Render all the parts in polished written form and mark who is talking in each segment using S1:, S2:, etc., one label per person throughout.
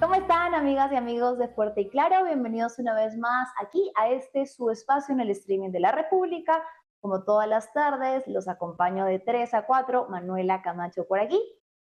S1: ¿Cómo están, amigas y amigos de Fuerte y Claro? Bienvenidos una vez más aquí a este su espacio en el streaming de la República. Como todas las tardes, los acompaño de 3 a 4, Manuela Camacho por aquí.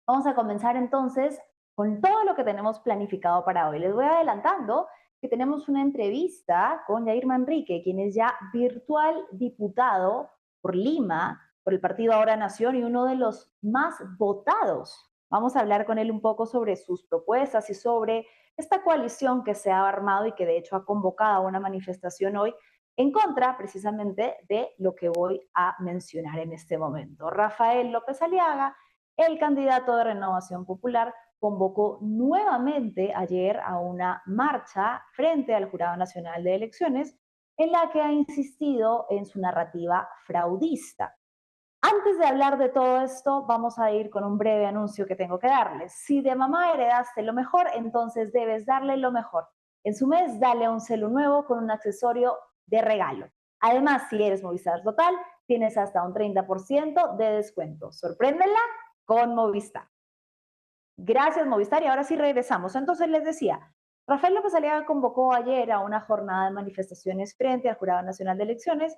S1: Vamos a comenzar entonces con todo lo que tenemos planificado para hoy. Les voy adelantando que tenemos una entrevista con Yair Manrique, quien es ya virtual diputado por Lima, por el partido Ahora Nación y uno de los más votados. Vamos a hablar con él un poco sobre sus propuestas y sobre esta coalición que se ha armado y que de hecho ha convocado a una manifestación hoy en contra precisamente de lo que voy a mencionar en este momento. Rafael López Aliaga, el candidato de Renovación Popular, convocó nuevamente ayer a una marcha frente al Jurado Nacional de Elecciones en la que ha insistido en su narrativa fraudista. Antes de hablar de todo esto, vamos a ir con un breve anuncio que tengo que darles. Si de mamá heredaste lo mejor, entonces debes darle lo mejor. En su mes, dale un celu nuevo con un accesorio de regalo. Además, si eres Movistar Total, tienes hasta un 30% de descuento. Sorpréndela con Movistar. Gracias, Movistar. Y ahora sí regresamos. Entonces les decía, Rafael López Aliaga convocó ayer a una jornada de manifestaciones frente al Jurado Nacional de Elecciones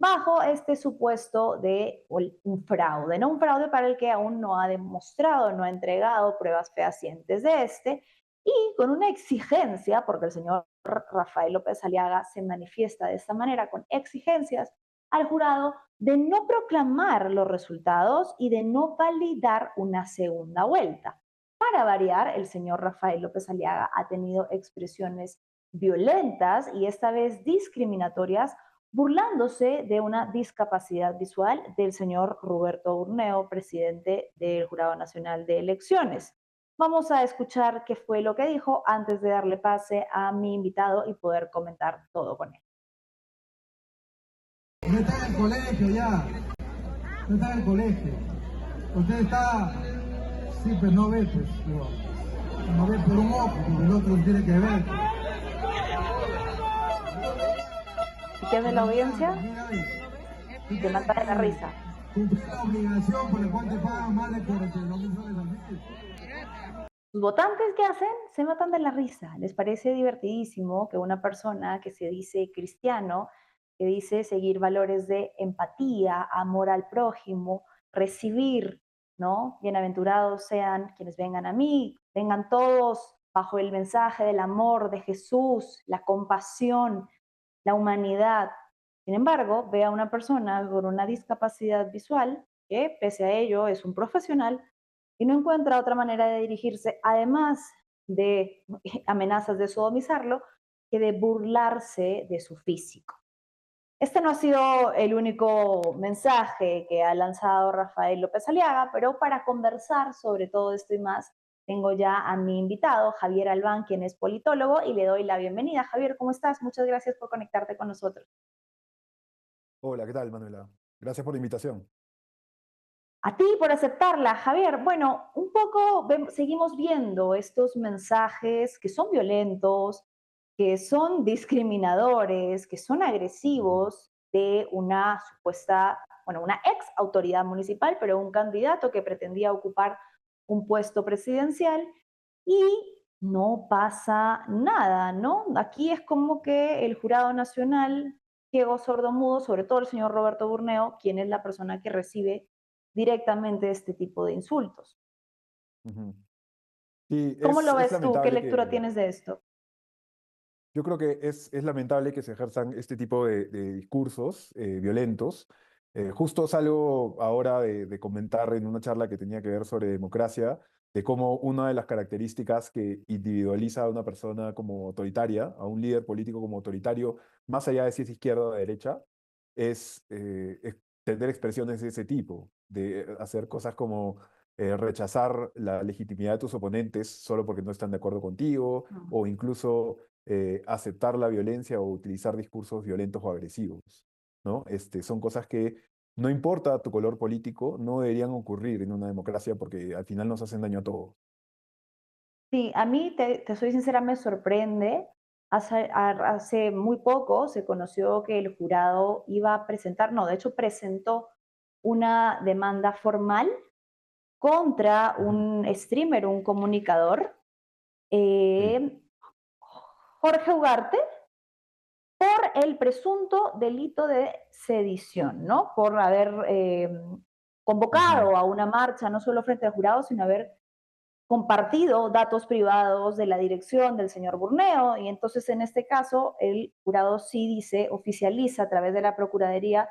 S1: bajo este supuesto de un fraude, ¿no? Un fraude para el que aún no ha demostrado, no ha entregado pruebas fehacientes de este, y con una exigencia, porque el señor Rafael López Aliaga se manifiesta de esta manera, con exigencias al jurado de no proclamar los resultados y de no validar una segunda vuelta. Para variar, el señor Rafael López Aliaga ha tenido expresiones violentas y esta vez discriminatorias, burlándose de una discapacidad visual del señor Roberto Urneo, presidente del Jurado Nacional de Elecciones. Vamos a escuchar qué fue lo que dijo antes de darle pase a mi invitado y poder comentar todo con él.
S2: No está en el colegio ya, no está en el colegio. Usted está, sí, pero no ve, pues, pero no ve por un ojo, porque el otro tiene que ver.
S1: ¿Y qué es de la audiencia?
S2: Mira ahí. ¿Tú
S1: Se
S2: quieres
S1: mata de la
S2: que
S1: risa.
S2: cumplir la obligación por la cual te pagan más de 42.000 soles al mes?
S1: Los votantes que hacen se matan de la risa. Les parece divertidísimo que una persona que se dice cristiano, que dice seguir valores de empatía, amor al prójimo, recibir, ¿no? Bienaventurados sean quienes vengan a mí, vengan todos bajo el mensaje del amor de Jesús, la compasión, la humanidad. Sin embargo, ve a una persona con una discapacidad visual que, pese a ello, es un profesional y no encuentra otra manera de dirigirse, además de amenazas de sodomizarlo, que de burlarse de su físico. Este no ha sido el único mensaje que ha lanzado Rafael López Aliaga, pero para conversar sobre todo esto y más, tengo ya a mi invitado, Javier Albán, quien es politólogo, y le doy la bienvenida. Javier, ¿cómo estás? Muchas gracias por conectarte con nosotros.
S3: Hola, ¿qué tal, Manuela? Gracias por la invitación.
S1: A ti por aceptarla, Javier. Bueno, un poco seguimos viendo estos mensajes que son violentos, que son discriminadores, que son
S3: Ujú.
S1: agresivos de una supuesta, bueno, una ex autoridad municipal, pero un candidato que pretendía ocupar un puesto presidencial y no pasa nada, ¿no? Aquí es como que el Jurado Nacional, ciego, sordo, mudo, sobre todo el señor Roberto Burneo, quien es la persona que recibe directamente este tipo de insultos.
S3: Ujú. Sí,
S1: ¿Cómo lo
S3: es
S1: ves tú? ¿Qué
S3: lamentable
S1: lectura
S3: que,
S1: tienes de esto?
S3: yo creo que es lamentable que se ejerzan este tipo de discursos violentos. Justo salgo ahora de comentar en una charla que tenía que ver sobre democracia, de cómo una de las características que individualiza a una persona como autoritaria, a un líder político como autoritario, más allá de si es izquierda o derecha, es tener expresiones de ese tipo, de hacer cosas como rechazar la legitimidad de tus oponentes solo porque no están de acuerdo contigo,
S1: Mm.
S3: o incluso aceptar la violencia o utilizar discursos violentos o agresivos, ¿no? Son cosas que no importa tu color político, no deberían ocurrir en una democracia porque al final nos hacen daño a todos.
S1: Sí, a mí, te soy sincera, me sorprende. Hace muy poco se conoció que el jurado iba a presentar, no, de hecho presentó una demanda formal contra
S3: Ujú.
S1: un streamer, un comunicador,
S3: Sí.
S1: eh, Jorge Ugarte por el presunto delito de sedición, ¿no? Por haber
S3: Ujú.
S1: convocado a una marcha, no solo frente al jurado, sino haber compartido datos privados de la dirección del señor Burneo. Y entonces, en este caso, el jurado sí dice, oficializa a través de la Procuraduría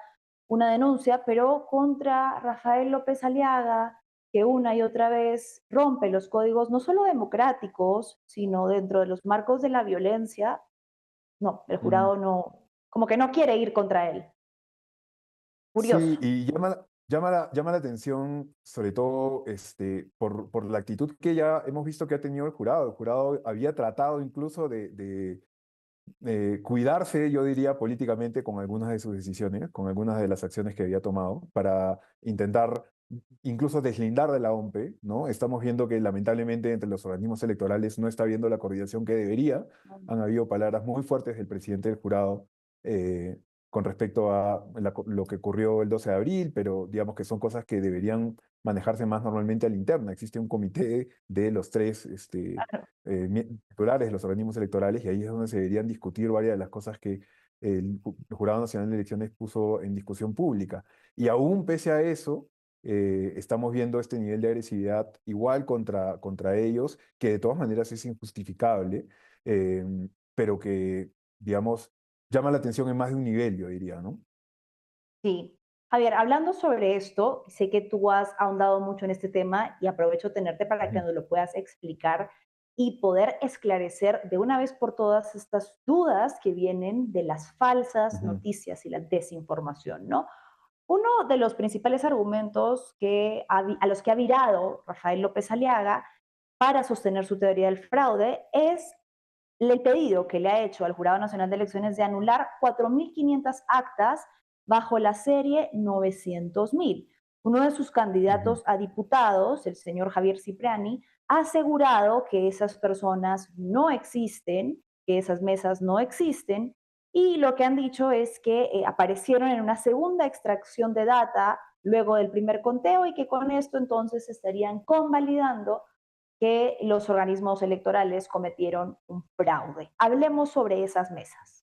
S1: una denuncia, pero contra Rafael López Aliaga, que una y otra vez rompe los códigos no solo democráticos, sino dentro de los marcos de la violencia. No, el
S3: Mm.
S1: jurado no, como que no quiere ir contra él. Curioso.
S3: Sí, y llama la atención, sobre todo por la actitud que ya hemos visto que ha tenido el jurado. El jurado había tratado incluso de cuidarse, yo diría, políticamente con algunas de sus decisiones, con algunas de las acciones que había tomado, para intentar incluso deslindar de la OMP, ¿no? Estamos viendo que lamentablemente entre los organismos electorales no está habiendo la coordinación que debería. Han habido palabras muy fuertes del presidente del jurado eh, con respecto a lo que ocurrió el 12 de abril, pero digamos que son cosas que deberían manejarse más normalmente a la interna. Existe un comité de los tres titulares de los organismos electorales y ahí es donde se deberían discutir varias de las cosas que el Jurado Nacional de Elecciones puso en discusión pública. Y aún pese a eso, estamos viendo este nivel de agresividad igual contra ellos, que de todas maneras es injustificable, eh, pero que, digamos, llama la atención en más de un nivel, yo diría, ¿no?
S1: Sí. Javier, hablando sobre esto, sé que tú has ahondado mucho en este tema y aprovecho tenerte para que
S3: Ujú,
S1: nos lo puedas explicar y poder esclarecer de una vez por todas estas dudas que vienen de las falsas
S3: ujú,
S1: noticias y la desinformación, ¿no? Uno de los principales argumentos a los que ha virado Rafael López Aliaga para sostener su teoría del fraude es el pedido que le ha hecho al Jurado Nacional de Elecciones de anular 4.500 actas bajo la serie 900.000. Uno de sus
S3: ujú.
S1: candidatos a diputados, el señor Javier Cipriani, ha asegurado que esas personas no existen, que esas mesas no existen, y lo que han dicho es que aparecieron en una segunda extracción de data luego del primer conteo y que con esto entonces estarían convalidando que los organismos electorales cometieron un fraude. Hablemos sobre esas mesas.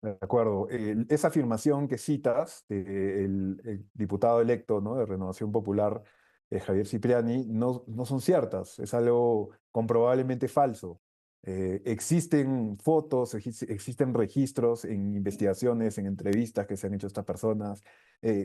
S3: De acuerdo. Esa afirmación que citas del diputado electo, ¿no? De Renovación Popular, Javier Cipriani, no son ciertas. Es algo comprobablemente falso. Existen fotos, existen registros en investigaciones, en entrevistas que se han hecho a estas personas,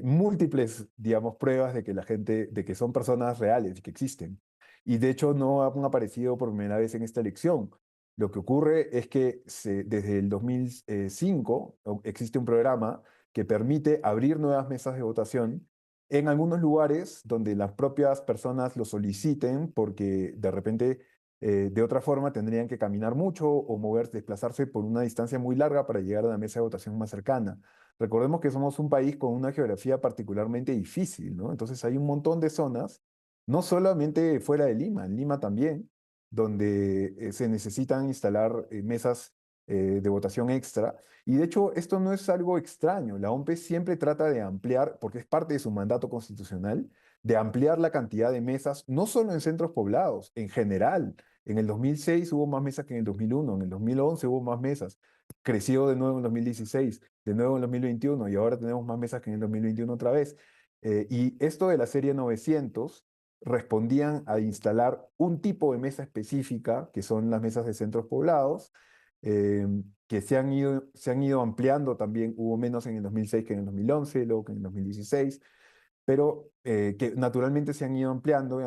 S3: múltiples, digamos, pruebas de que la gente, de que son personas reales y que existen. Y de hecho no han aparecido por primera vez en esta elección. Lo que ocurre es que desde el 2005 existe un programa que permite abrir nuevas mesas de votación en algunos lugares donde las propias personas lo soliciten porque de repente de otra forma tendrían que caminar mucho o moverse, desplazarse por una distancia muy larga para llegar a la mesa de votación más cercana. Recordemos que somos un país con una geografía particularmente difícil, ¿no? Entonces hay un montón de zonas, no solamente fuera de Lima, en Lima también donde se necesitan instalar mesas de votación extra. Y de hecho, esto no es algo extraño. La OMP siempre trata de ampliar, porque es parte de su mandato constitucional, de ampliar la cantidad de mesas, no solo en centros poblados, en general. En el 2006 hubo más mesas que en el 2001, en el 2011 hubo más mesas, creció de nuevo en el 2016, de nuevo en el 2021 y ahora tenemos más mesas que en el 2021 otra vez. Y esto de la serie 900 respondían a instalar un tipo de mesa específica, que son las mesas de centros poblados, eh, que se han ido ampliando también, hubo menos en el 2006 que en el 2011, luego que en el 2016, pero que naturalmente se han ido ampliando,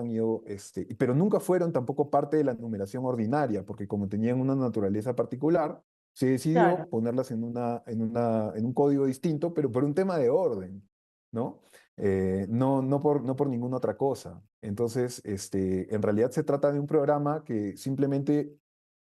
S3: pero nunca fueron tampoco parte de la numeración ordinaria, porque como tenían una naturaleza particular, se
S1: Claro.
S3: decidió ponerlas en un código distinto, pero por un tema de orden, ¿no? No por ninguna otra cosa. Entonces, en realidad se trata de un programa que simplemente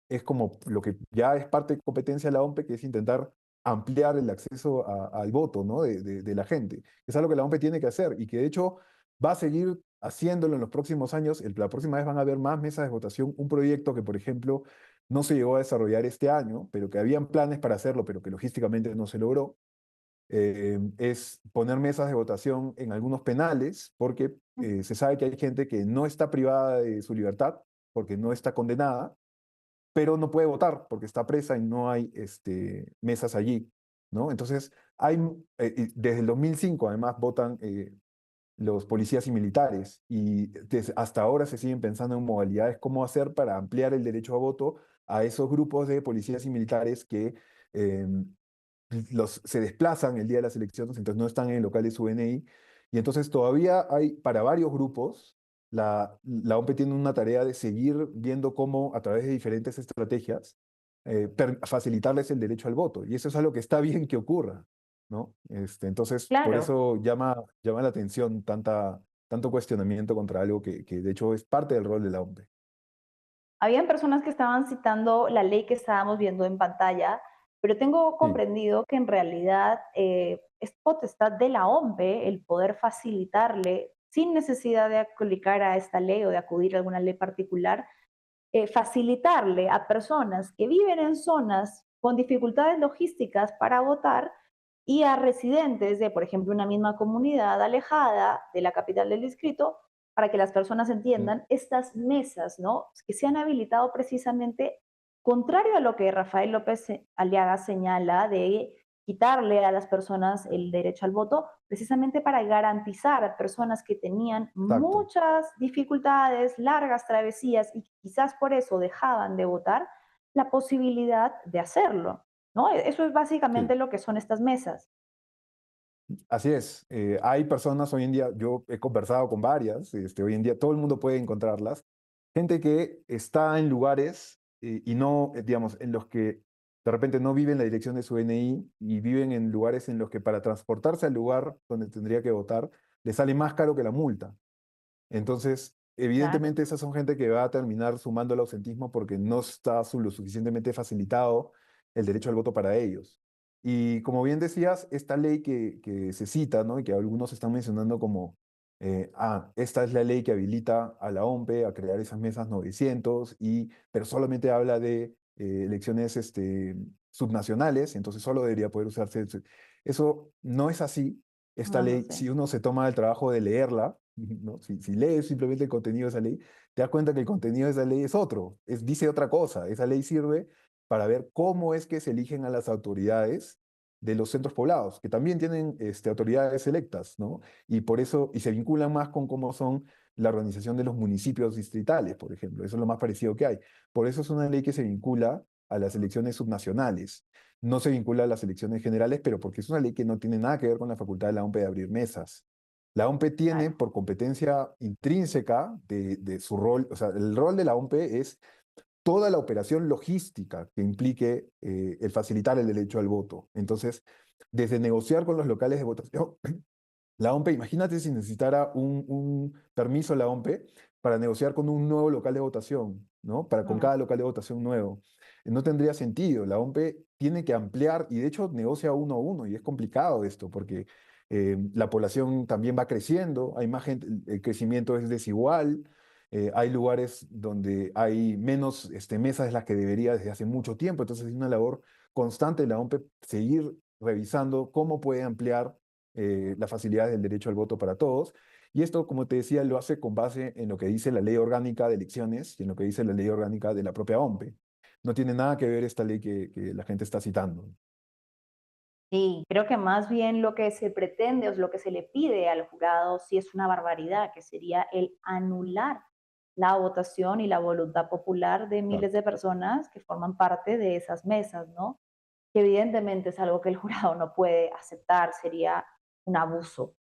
S3: es como lo que ya es parte de competencia de la OMP, que es intentar ampliar el acceso al voto, ¿no? De la gente. Es algo que la OMP tiene que hacer y que de hecho va a seguir haciéndolo en los próximos años. La próxima vez van a haber más mesas de votación. Un proyecto que, por ejemplo, no se llegó a desarrollar este año, pero que habían planes para hacerlo, pero que logísticamente no se logró, es poner mesas de votación en algunos penales, porque se sabe que hay gente que no está privada de su libertad porque no está condenada, pero no puede votar porque está presa y no hay mesas allí, ¿no? Entonces, desde el 2005 además votan los policías y militares y hasta ahora se siguen pensando en modalidades cómo hacer para ampliar el derecho a voto a esos grupos de policías y militares que eh, se desplazan el día de las elecciones, entonces no están en el local de su DNI. Y entonces todavía hay, para varios grupos, la OMP tiene una tarea de seguir viendo cómo, a través de diferentes estrategias, facilitarles el derecho al voto. Y eso es algo que está bien que ocurra, ¿no? Entonces, por
S1: Claro,
S3: eso llama la atención tanto cuestionamiento contra algo que de hecho es parte del rol de la OMP.
S1: habían personas que estaban citando la ley que estábamos viendo en pantalla, pero tengo
S3: Sí,
S1: comprendido que en realidad es potestad de la OMPE el poder facilitarle, sin necesidad de aplicar a esta ley o de acudir a alguna ley particular, facilitarle a personas que viven en zonas con dificultades logísticas para votar y a residentes de, por ejemplo, una misma comunidad alejada de la capital del distrito, para que las personas
S3: mm,
S1: entiendan estas mesas, ¿no? Que se han habilitado precisamente contrario a lo que Rafael López Aliaga señala de quitarle a las personas el derecho al voto, precisamente para garantizar a personas que tenían
S3: exacto.
S1: muchas dificultades, largas travesías y quizás por eso dejaban de votar, la posibilidad de hacerlo, ¿no? Eso es básicamente
S3: Sí.
S1: lo que son estas mesas.
S3: Así es. Hay personas hoy en día, yo he conversado con varias, hoy en día todo el mundo puede encontrarlas, gente que está en lugares y no, digamos, en los que de repente no viven la dirección de su DNI y viven en lugares en los que para transportarse al lugar donde tendría que votar, le sale más caro que la multa. Entonces,
S1: Claro.
S3: evidentemente esas son gente que va a terminar sumando el ausentismo porque no está lo suficientemente facilitado el derecho al voto para ellos. Y como bien decías, esta ley que se cita, ¿no? Y que algunos están mencionando como, esta es la ley que habilita a la OMPE a crear esas mesas 900, pero solamente habla de elecciones subnacionales, entonces solo debería poder usarse. Eso no es así. Esta
S1: No lo
S3: ley,
S1: sé.
S3: si uno se toma el trabajo de leerla, ¿no? Si lees simplemente el contenido de esa ley, te das cuenta que el contenido de esa ley es otro, dice otra cosa. Esa ley sirve para ver cómo es que se eligen a las autoridades de los centros poblados, que también tienen autoridades electas, ¿no? Y por eso, y se vinculan más con cómo son la organización de los municipios distritales, por ejemplo. Eso es lo más parecido que hay. Por eso es una ley que se vincula a las elecciones subnacionales. No se vincula a las elecciones generales, pero porque es una ley que no tiene nada que ver con la facultad de la OMP de abrir mesas. La OMP tiene
S1: Claro.
S3: por competencia intrínseca de su rol, o sea, el rol de la OMP es toda la operación logística que implique el facilitar el derecho al voto. Entonces, desde negociar con los locales de votación, la OMP, imagínate si necesitara un permiso la OMP para negociar con un nuevo local de votación, ¿no? Con
S1: Mm.
S3: cada local de votación nuevo. No tendría sentido. La OMP tiene que ampliar y de hecho negocia uno a uno y es complicado esto porque la población también va creciendo, hay más gente, el crecimiento es desigual, hay lugares donde hay menos mesas de las que debería desde hace mucho tiempo, entonces es una labor constante de la OMP seguir revisando cómo puede ampliar las facilidades del derecho al voto para todos. Y esto, como te decía, lo hace con base en lo que dice la ley orgánica de elecciones y en lo que dice la ley orgánica de la propia OMPE. No tiene nada que ver esta ley que la gente está citando.
S1: Sí, creo que más bien lo que se pretende o lo que se le pide al jurado sí es una barbaridad, que sería el anular la votación y la voluntad popular de miles de
S3: Exacto.
S1: personas que forman parte de esas mesas, ¿no? Que evidentemente es algo que el jurado no puede aceptar, sería un abuso.